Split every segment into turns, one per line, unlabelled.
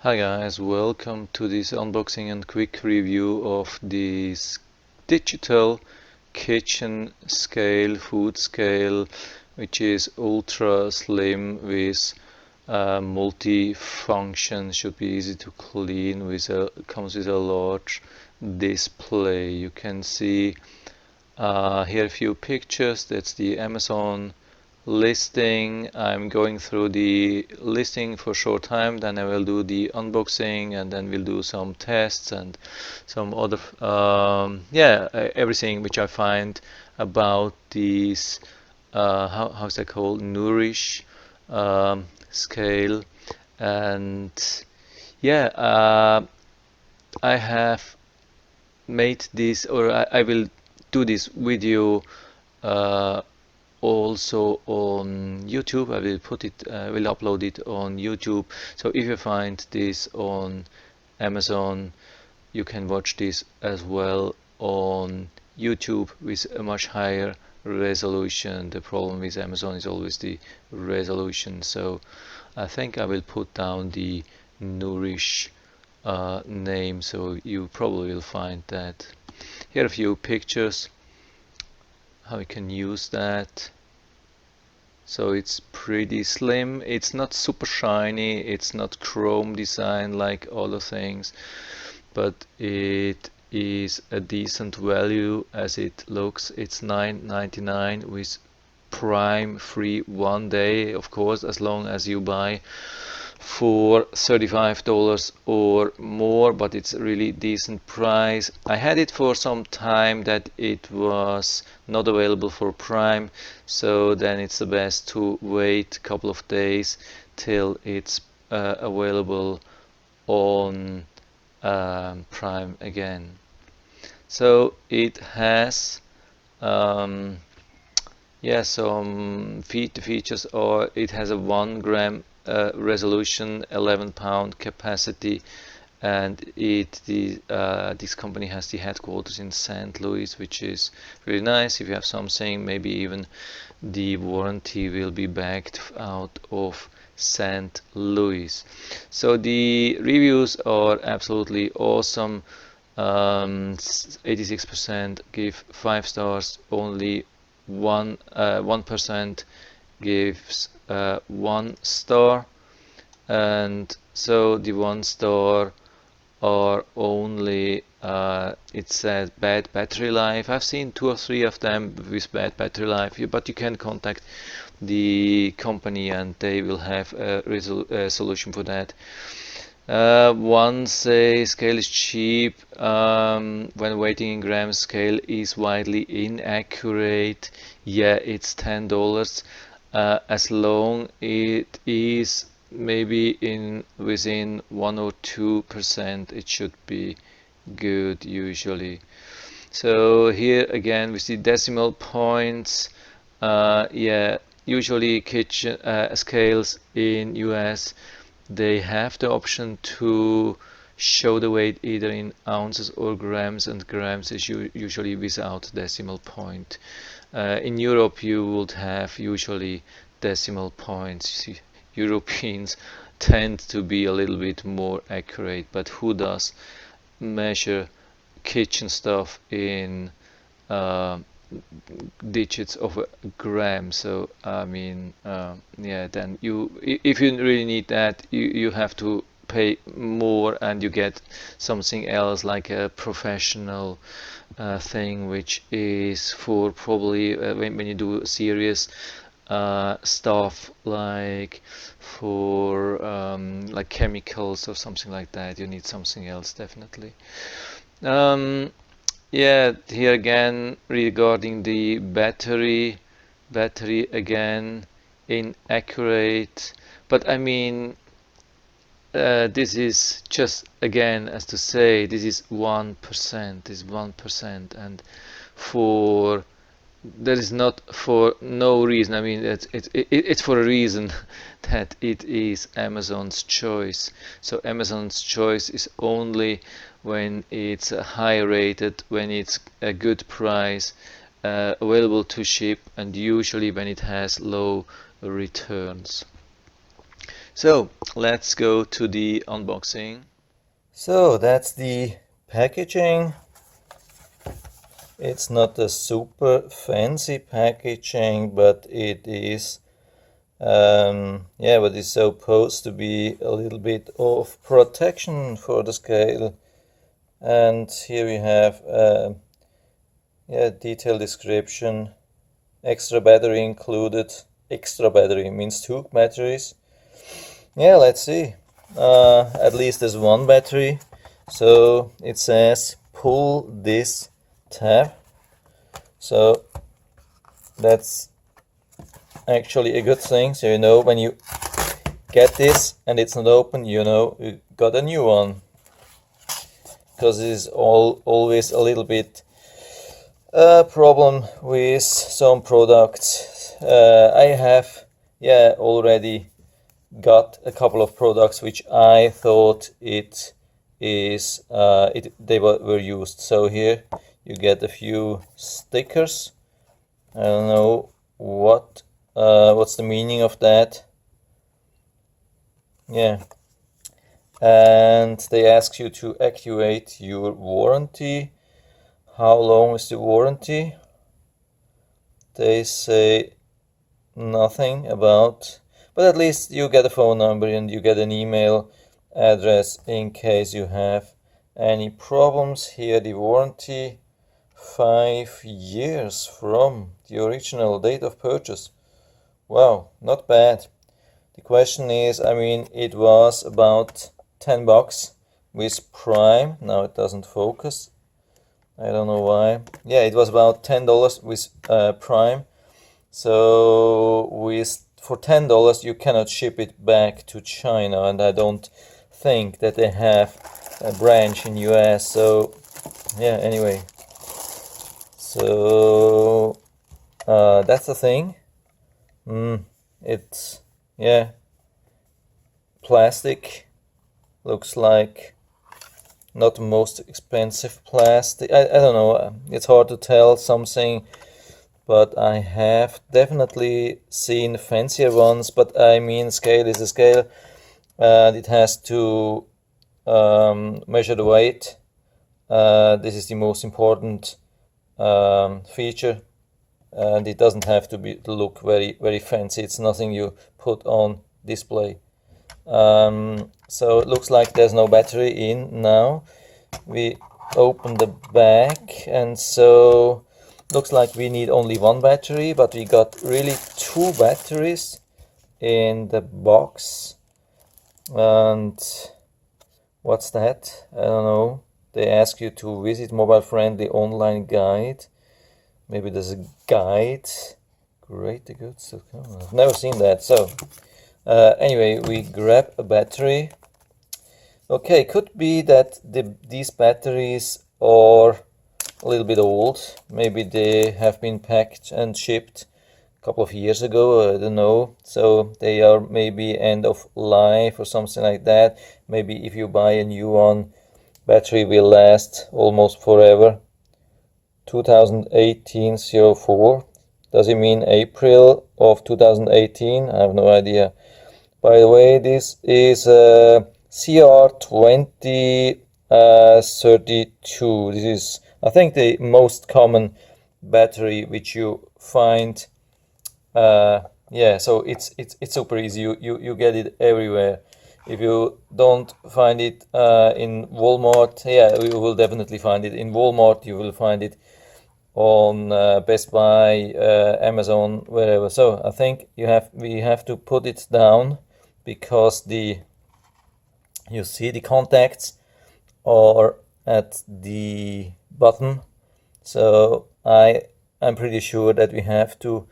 Hi guys, welcome to this unboxing and quick review of this digital kitchen scale, food scale, which is ultra slim with multi-function, should be easy to clean, comes with a large display. You can see here a few pictures. That's the Amazon listing. I'm going through the listing for a short time, then I will do the unboxing, and then we'll do some tests and some other everything which I find about these how's that called, Nourish scale. And yeah I have made this, or I will do this video uh, also on YouTube. I will will upload it on YouTube. So if you find this on Amazon, you can watch this as well on YouTube with a much higher resolution. The problem with Amazon is always the resolution. So I think I will put down the Nourish name, so you probably will find that. Here are a few pictures how you can use that. So it's pretty slim, it's not super shiny, it's not chrome design like other things, but it is a decent value as it looks. It's $9.99 with Prime free 1 day, of course, as long as you buy for $35 or more, but it's a really decent price. I had it for some time that it was not available for Prime, so then it's the best to wait a couple of days till it's available on Prime again. So it has some features, or it has a 1 gram resolution, 11-pound capacity, and this company has the headquarters in St. Louis, which is really nice. If you have something, maybe even the warranty will be backed out of St. Louis. So the reviews are absolutely awesome. 86% give 5 stars, only 1% gives 1 star, and so the 1 star are only it says bad battery life. I've seen 2 or 3 of them with bad battery life, but you can contact the company and they will have a solution for that. One says scale is cheap when weighting in grams. Scale is widely inaccurate. Yeah, it's $10. As long it is maybe within 1 or 2%, it should be good usually. So here again we see decimal points. Usually kitchen scales in US, they have the option to show the weight either in ounces or grams, and grams is usually without decimal point. In Europe you would have usually decimal points. Europeans tend to be a little bit more accurate, but who does measure kitchen stuff in digits of a gram? So I mean, then if you really need that, you have to pay more, and you get something else like a professional thing, which is for probably when you do serious stuff, like for like chemicals or something like that, you need something else definitely. Here again regarding the battery again inaccurate, but I mean this is just, again, as to say, this is 1%, and for that is not for no reason. I mean, it's for a reason that it is Amazon's choice. So Amazon's choice is only when it's high rated, when it's a good price, available to ship, and usually when it has low returns. So let's go to the unboxing.
So that's the packaging. It's not a super fancy packaging, but it is but it's supposed to be a little bit of protection for the scale. And here we have detailed description. Extra battery included. Extra battery means 2 batteries. Yeah, let's see. At least there's 1 battery. So it says pull this tab. So that's actually a good thing. So you know when you get this and it's not open, you know you got a new one. Because it is always a little bit a problem with some products. I have already got a couple of products which I thought they were used. So here you get a few stickers. I don't know what's the meaning of that. Yeah. And they ask you to activate your warranty. How long is the warranty? They say nothing about, but at least you get a phone number and you get an email address in case you have any problems. Here the warranty, 5 years from the original date of purchase. Wow, not bad. The question is, I mean, it was about $10 with Prime. Now it doesn't focus. I don't know why. Yeah, it was about $10 with Prime. So for $10 you cannot ship it back to China, and I don't think that they have a branch in US. So yeah, anyway. So that's the thing. It's plastic. Looks like not the most expensive plastic. I don't know. It's hard to tell something, but I have definitely seen fancier ones. But I mean, scale is a scale. It has to measure the weight. This is the most important feature, and it doesn't have to look very fancy. It's nothing you put on display. So it looks like there's no battery in now. We open the back, and so looks like we need only 1 battery, but we got really 2 batteries in the box. And what's that? I don't know. They ask you to visit mobile-friendly online guide. Maybe there's a guide. Great, the goods. I've never seen that. So anyway, we grab a battery. Okay, could be that these batteries are a little bit old. Maybe they have been packed and shipped a couple of years ago, I don't know. So they are maybe end of life or something like that. Maybe if you buy a new one, battery will last almost forever. 2018-04. Does it mean April of 2018? I have no idea. By the way, this is CR2032. This is, I think, the most common battery which you find. So it's super easy. You get it everywhere. If you don't find it in Walmart, you will definitely find it in Walmart. You will find it on Best Buy, Amazon, wherever. So I think we have to put it down, because you see the contacts are at the bottom. So I'm pretty sure that we have to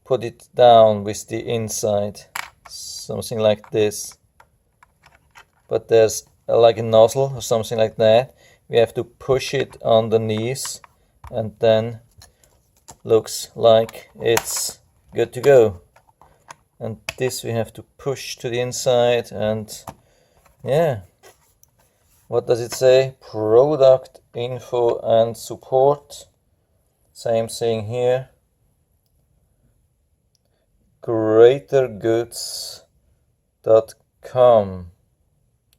put it down with the inside, something like this. But there's like a nozzle or something like that. We have to push it underneath, and then looks like it's good to go. And this we have to push to the inside, and what does it say? Product info and support. Same thing here. Greater goods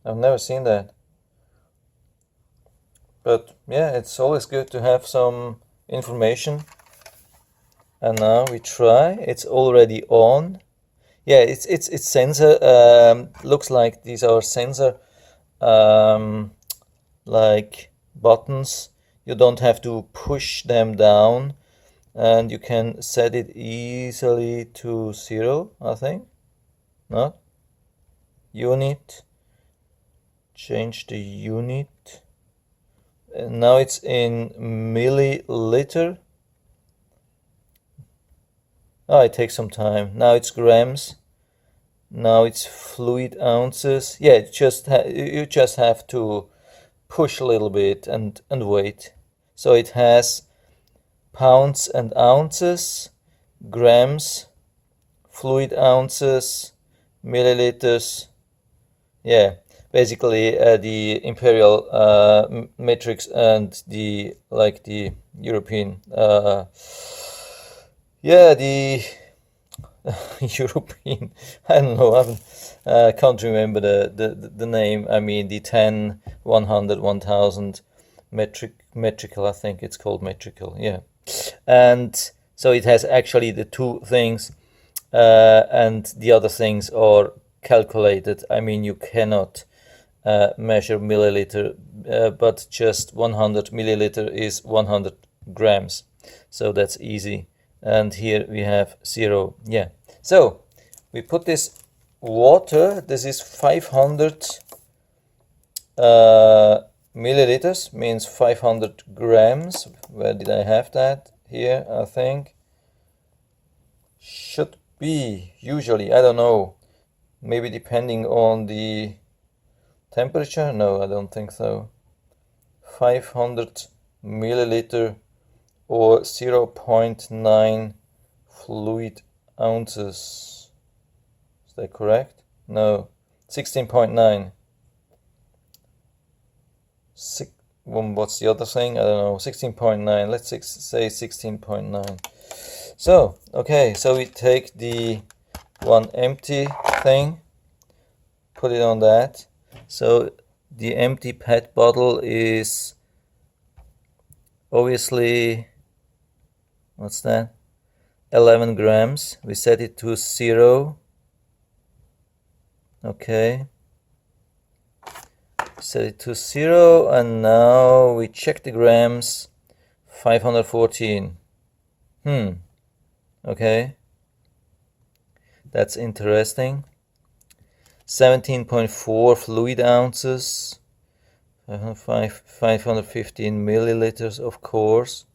I've never seen that. But yeah, it's always good to have some information. And now we try. It's already on. Yeah, it's sensor. Looks like these are sensor like buttons. You don't have to push them down, and you can set it easily to 0, I think. Not unit. Change the unit. And now it's in milliliter. Oh, it takes some time. Now it's grams. Now it's fluid ounces. Yeah, you just have to push a little bit and wait. So it has pounds and ounces, grams, fluid ounces, milliliters. Yeah, basically the imperial metrics and the European. Yeah, the European. I don't know. I can't remember the name. I mean the 10, 100, 1000 metrical. I think it's called metrical. Yeah, and so it has actually the two things, and the other things are calculated. I mean you cannot measure milliliter, but just 100 milliliter is 100 grams. So that's easy. And here we have 0. Yeah. So we put this water. This is 500 milliliters, means 500 grams. Where did I have that? Here, I think. Should be, usually, I don't know. Maybe depending on the temperature. No, I don't think so. 500 milliliter or 0.9 fluid ounces. Is that correct? No, 16.9. What's the other thing? I don't know. 16.9. Let's say 16.9. So, okay, so we take the one empty thing, put it on that. So the empty PET bottle is obviously, what's that? 11 grams. We set it to 0. Okay. Set it to 0, and now we check the grams. 514. Okay. That's interesting. 17.4 fluid ounces. 515 milliliters, of course.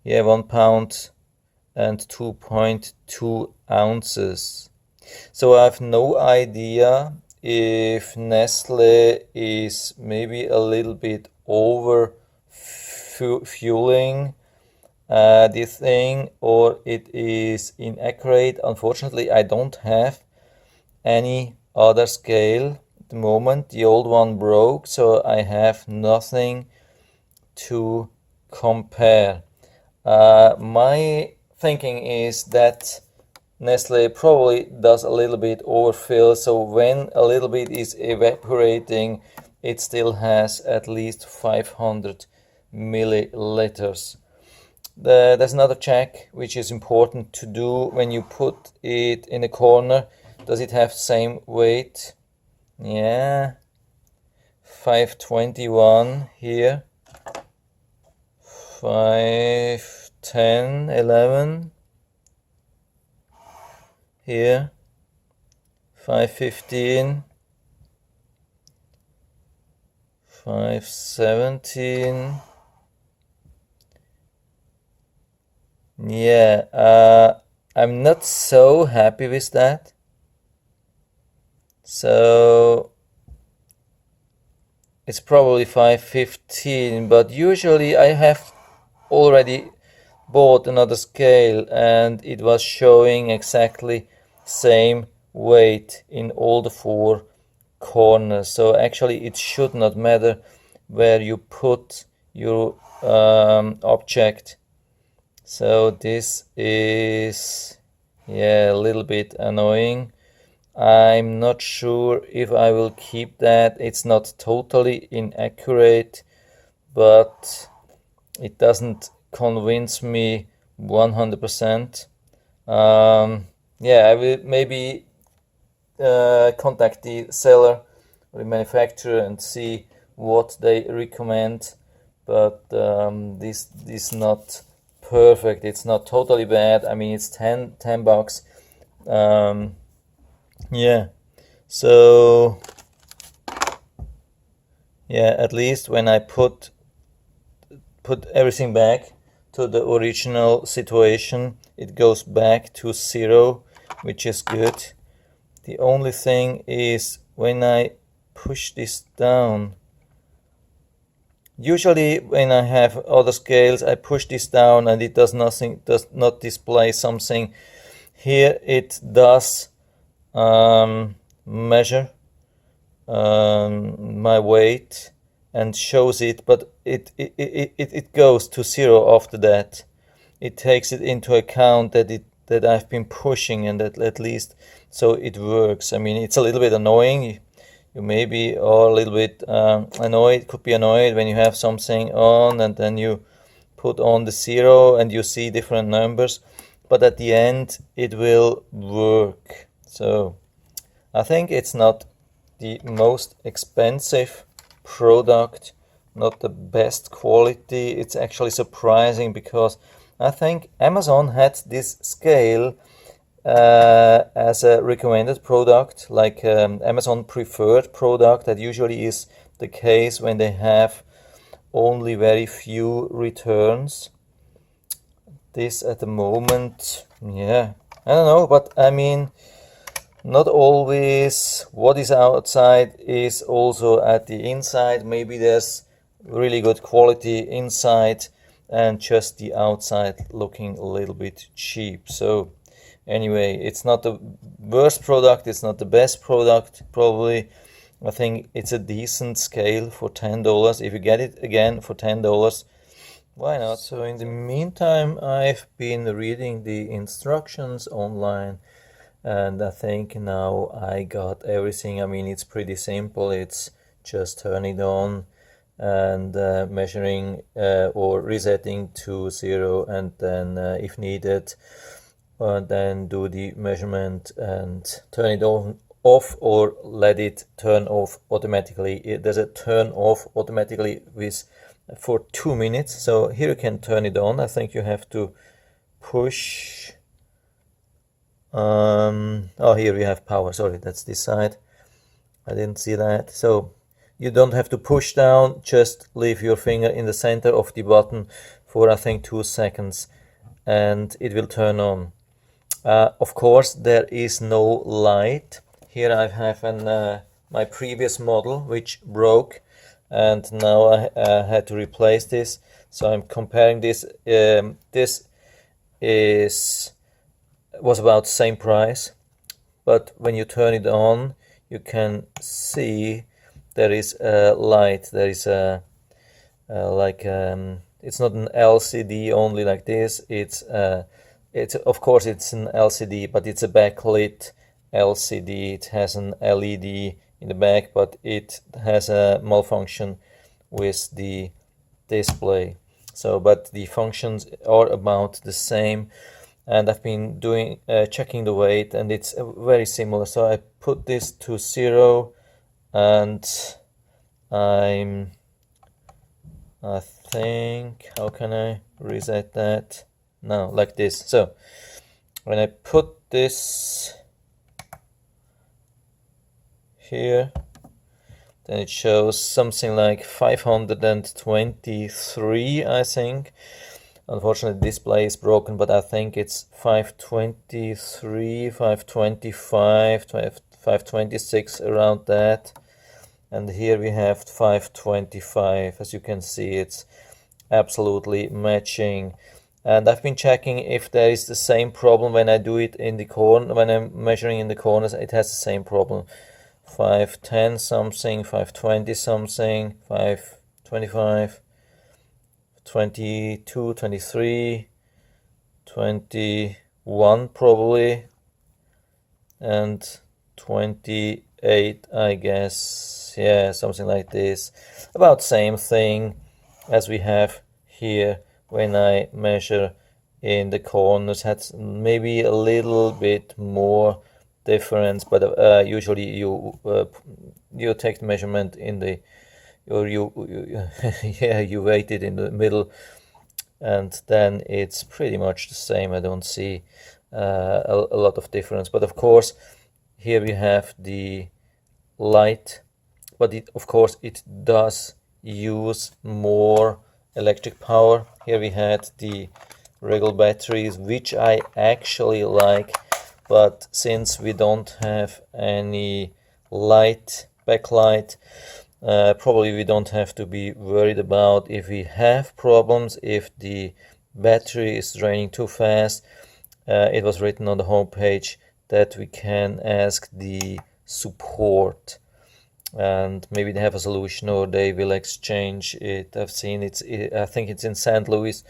Yeah, 1 pound and 2.2 ounces. So I have no idea if Nestle is maybe a little bit over fueling the thing, or it is inaccurate. Unfortunately, I don't have any other scale at the moment. The old one broke, so I have nothing to compare. My thinking is that Nestle probably does a little bit overfill, so when a little bit is evaporating, it still has at least 500 milliliters. There's another check which is important to do when you put it in a corner. Does it have same weight? Yeah, 521 here, 510, 11 here, 515, 517. Yeah, I'm not so happy with that. So it's probably 515, but usually I have already bought another scale and it was showing exactly same weight in all the 4 corners. So actually it should not matter where you put your object. So this is, yeah, a little bit annoying. I'm not sure if I will keep that. It's not totally inaccurate, but it doesn't convince me 100%. Yeah, I will maybe contact the seller or the manufacturer and see what they recommend. But this is not perfect. It's not totally bad. I mean, it's 10 bucks. Yeah. So yeah, at least when I put everything back to the original situation, it goes back to 0, which is good. The only thing is when I push this down, usually when I have other scales, I push this down and it does not display something. Here it does measure my weight and shows it, but it goes to 0 after that. It takes it into account that I've been pushing, and that at least so it works. I mean, it's a little bit annoying. You maybe are a little bit could be annoyed when you have something on and then you put on the 0 and you see different numbers, but at the end it will work. So I think it's not the most expensive product, not the best quality. It's actually surprising because I think Amazon had this scale as a recommended product, like Amazon preferred product. That usually is the case when they have only very few returns. This at the moment, yeah, I don't know, but I mean, not always what is outside is also at the inside. Maybe there's really good quality inside and just the outside looking a little bit cheap. So anyway, it's not the worst product, it's not the best product probably. I think it's a decent scale for $10. If you get it again for $10, why not? So in the meantime, I've been reading the instructions online, and I think now I got everything. I mean, it's pretty simple. It's just turning it on and measuring or resetting to 0, and then if needed, then do the measurement and turn it off or let it turn off automatically. There's a turn off automatically for 2 minutes. So here you can turn it on. I think you have to push. Oh, here we have power. Sorry, that's this side. I didn't see that. So you don't have to push down, just leave your finger in the center of the button for I think 2 seconds and it will turn on. Of course, there is no light. Here I have my previous model which broke, and now I had to replace this. So I'm comparing this. This was about the same price, but when you turn it on, you can see there is a light. There is a it's not an LCD only like this. It's of course it's an LCD, but it's a backlit LCD. It has an LED in the back, but it has a malfunction with the display. So, but the functions are about the same, and I've been doing checking the weight, and it's very similar. So I put this to 0, and I think, how can I reset that? No, like this. So when I put this here, then it shows something like 523, I think. Unfortunately, the display is broken, but I think it's 523, 525, 526, around that. And here we have 525. As you can see, it's absolutely matching. And I've been checking if there is the same problem when I do it in the corner. When I'm measuring in the corners, it has the same problem. 510 something, 520 something, 525, 22, 23, 21 probably, and 28, I guess. Yeah, something like this. About same thing as we have here when I measure in the corners. Had maybe a little bit more difference, but usually you take the measurement in the, or you yeah, you weight it in the middle, and then it's pretty much the same. I don't see a lot of difference. But of course, here we have the light, but of course it does use more electric power. Here we had the regular batteries, which I actually like, but since we don't have any light, backlight, probably we don't have to be worried about if we have problems, if the battery is draining too fast. It was written on the homepage that we can ask the support, and maybe they have a solution or they will exchange it. I've seen I think it's in St. Louis,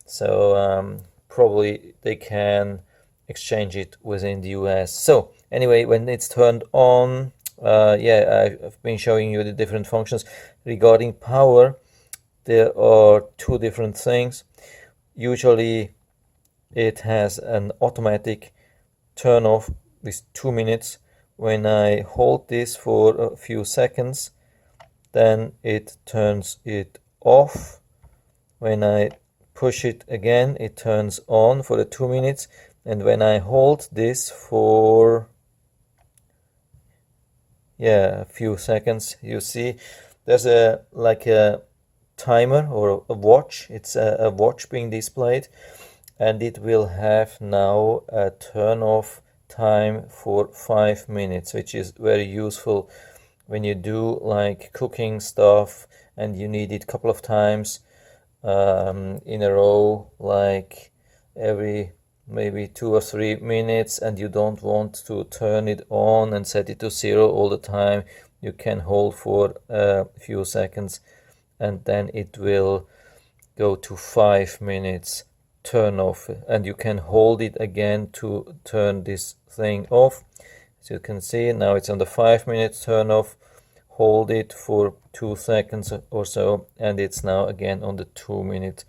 so probably they can exchange it within the US. So anyway, when it's turned on, yeah, I've been showing you the different functions. Regarding power, there are two different things. Usually it has an automatic turn off with 2 minutes. When I hold this for a few seconds, then it turns it off. When I push it again, it turns on for the 2 minutes. And when I hold this for, yeah, a few seconds, you see there's like a timer or a watch. It's a watch being displayed, and it will have now a turn off time for 5 minutes, which is very useful when you do like cooking stuff and you need it a couple of times in a row, like every maybe 2 or 3 minutes, and you don't want to turn it on and set it to 0 all the time. You can hold for a few seconds and then it will go to 5 minutes turn off, and you can hold it again to turn this thing off. As you can see, now it's on the 5 minutes turn off. Hold it for 2 seconds or so, and it's now again on the 2 minute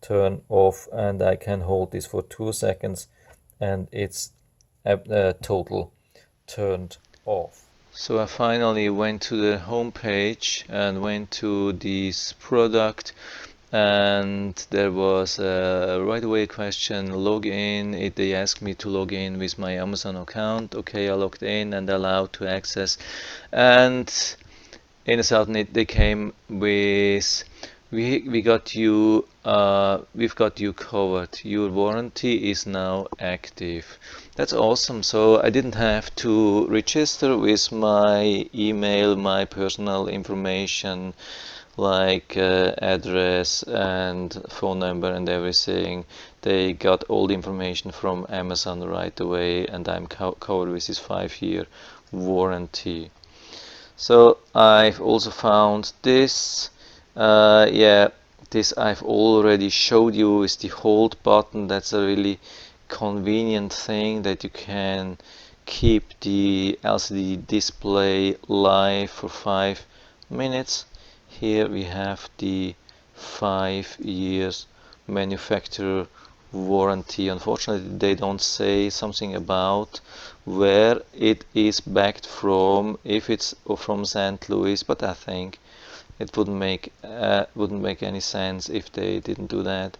turn off, and I can hold this for 2 seconds and it's total turned off.
So I finally went to the home page and went to this product, and there was a right away question, log in. They asked me to log in with my Amazon account. Okay, I logged in and allowed to access, and in a sudden they came with, we got you, we've got you covered. Your warranty is now active. That's awesome. So I didn't have to register with my email, my personal information, like address and phone number and everything. They got all the information from Amazon right away, and I'm covered with this 5-year warranty. So I've also found this. Yeah, this I've already showed you is the hold button. That's a really convenient thing that you can keep the LCD display live for 5 minutes. Here we have the 5 years manufacturer warranty. Unfortunately, they don't say something about where it is backed from, if it's from St. Louis, but I think it wouldn't make any sense if they didn't do that.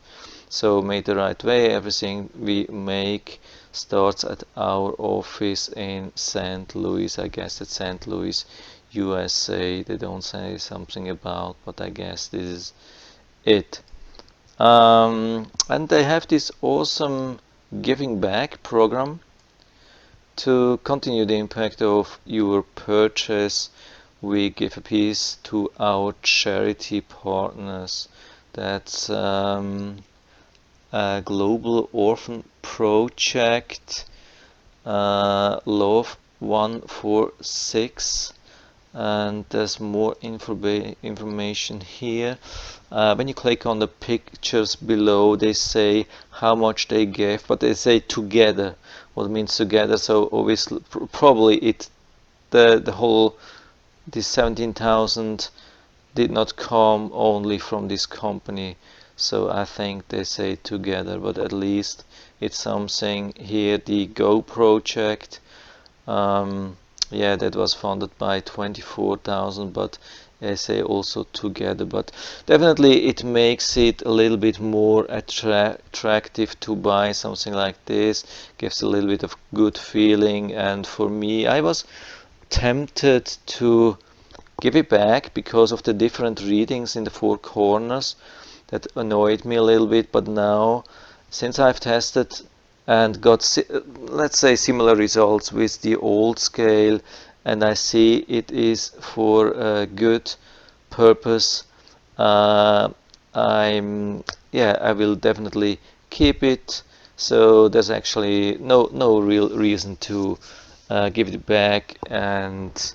So made the right way. Everything we make starts at our office in St. Louis. I guess it's St. Louis, USA. They don't say something about, but I guess this is it. And they have this awesome giving back program to continue the impact of your purchase. We give a piece to our charity partners. That's a global orphan project, Love 146. and there's more information here. When you click on the pictures below, they say how much they gave, but they say together. What means together? So obviously, probably the whole this 17,000 did not come only from this company. So I think they say together, but at least it's something here. The Go project, yeah, that was funded by 24,000, but I say also together. But definitely it makes it a little bit more attractive to buy something like this. Gives a little bit of good feeling, and for me, I was tempted to give it back because of the different readings in the four corners that annoyed me a little bit. But now, since I've tested and got, let's say, similar results with the old scale, and I see it is for a good purpose, I will definitely keep it. So there's actually no real reason to give it back, and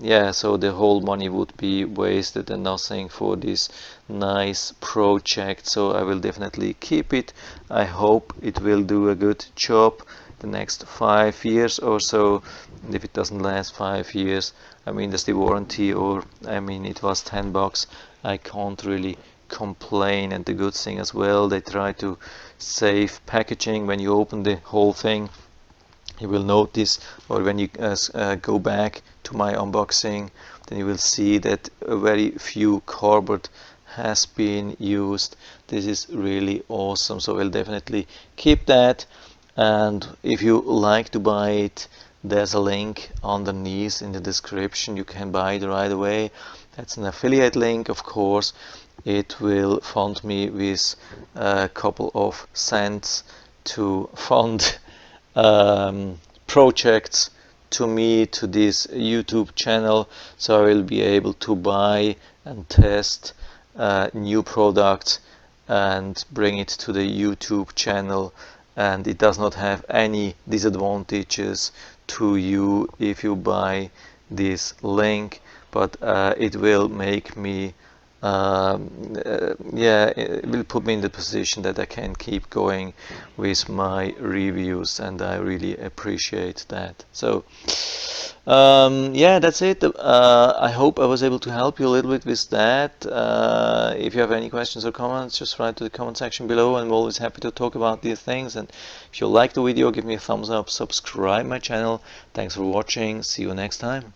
yeah, so the whole money would be wasted and nothing for this nice project. So I will definitely keep it. I hope it will do a good job the next 5 years or so. And if it doesn't last 5 years, I mean, there's the warranty, or I mean, it was $10. I can't really complain. And the good thing as well, they try to save packaging when you open the whole thing. You will notice, or when you go back to my unboxing, then you will see that a very few cardboard has been used. This is really awesome, so I'll definitely keep that. And if you like to buy it, there's a link underneath in the description. You can buy it right away. That's an affiliate link, of course. It will fund me with a couple of cents to fund projects to me, to this YouTube channel, so I will be able to buy and test new products and bring it to the YouTube channel, and it does not have any disadvantages to you if you buy this link, but it will make me yeah, it will put me in the position that I can keep going with my reviews, and I really appreciate that. So yeah, that's it. I hope I was able to help you a little bit with that. If you have any questions or comments, just write to the comment section below. I'm always happy to talk about these things. And if you like the video, give me a thumbs up, subscribe my channel. Thanks for watching. See you next time.